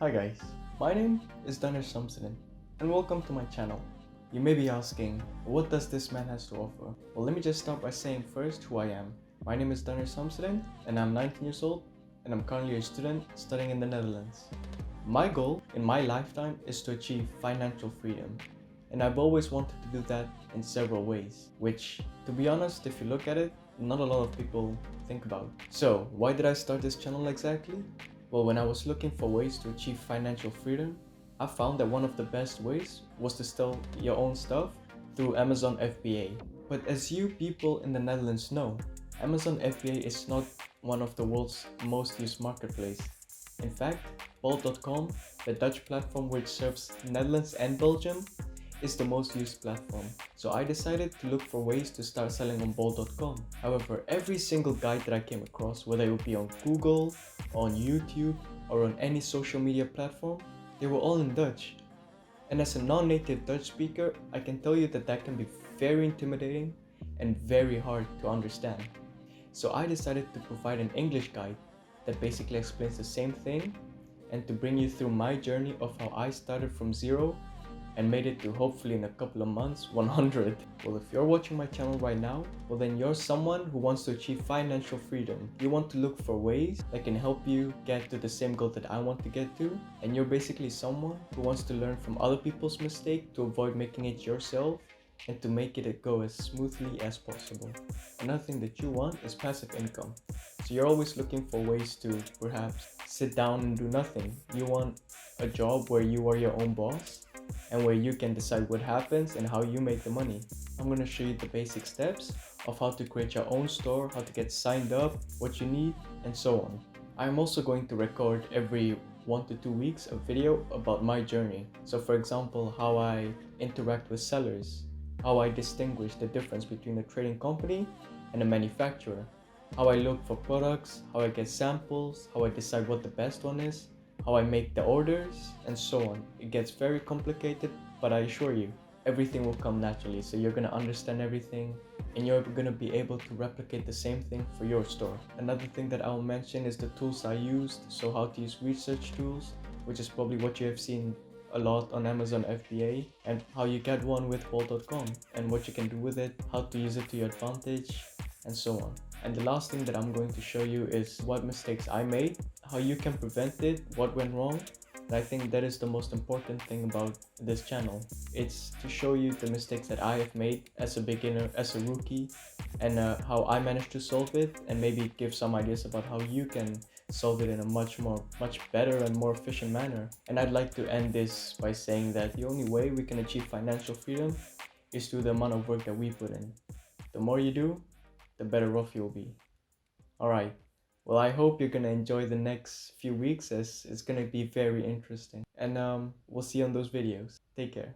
Hi guys, my name is Daner Shamsuddin and welcome to my channel. You may be asking, what does this man has to offer? Well, let me just start by saying first who I am. My name is Daner Shamsuddin and I'm 19 years old and I'm currently a student studying in the Netherlands. My goal in my lifetime is to achieve financial freedom, and I've always wanted to do that in several ways, which, to be honest, if you look at it, not a lot of people think about. So, why did I start this channel exactly? Well, when I was looking for ways to achieve financial freedom, I found that one of the best ways was to sell your own stuff through Amazon FBA. But as you people in the Netherlands know, Amazon FBA is not one of the world's most used marketplace. In fact, Bol.com, the Dutch platform which serves Netherlands and Belgium, is the most used platform. So I decided to look for ways to start selling on Bol.com. However, every single guide that I came across, whether it would be on Google, on YouTube, or on any social media platform, they were all in Dutch. And as a non-native Dutch speaker, I can tell you that can be very intimidating and very hard to understand. So I decided to provide an English guide that basically explains the same thing and to bring you through my journey of how I started from zero and made it to hopefully in a couple of months 100. Well, if you're watching my channel right now, well then you're someone who wants to achieve financial freedom. You want to look for ways that can help you get to the same goal that I want to get to, and you're basically someone who wants to learn from other people's mistakes to avoid making it yourself and to make it go as smoothly as possible. Another thing that you want is passive income. So you're always looking for ways to perhaps sit down and do nothing. You want a job where you are your own boss and where you can decide what happens and how you make the money. I'm going to show you the basic steps of how to create your own store, how to get signed up, what you need, and so on. I'm also going to record every 1 to 2 weeks a video about my journey. So for example, how I interact with sellers, how I distinguish the difference between a trading company and a manufacturer, how I look for products, how I get samples, how I decide what the best one is, how I make the orders, and so on. It gets very complicated, but I assure you, everything will come naturally. So you're gonna understand everything and you're gonna be able to replicate the same thing for your store. Another thing that I'll mention is the tools I used. So how to use research tools, which is probably what you have seen a lot on Amazon FBA, and how you get one with Bol.com and what you can do with it, how to use it to your advantage, and so on. And the last thing that I'm going to show you is what mistakes I made, how you can prevent it, what went wrong. And I think that is the most important thing about this channel. It's to show you the mistakes that I have made as a beginner, as a rookie, and how I managed to solve it, and maybe give some ideas about how you can solve it in a much better and more efficient manner. And I'd like to end this by saying that the only way we can achieve financial freedom is through the amount of work that we put in. The more you do, the better off you'll be. Alright, well, I hope you're gonna enjoy the next few weeks as it's gonna be very interesting. And we'll see you on those videos. Take care.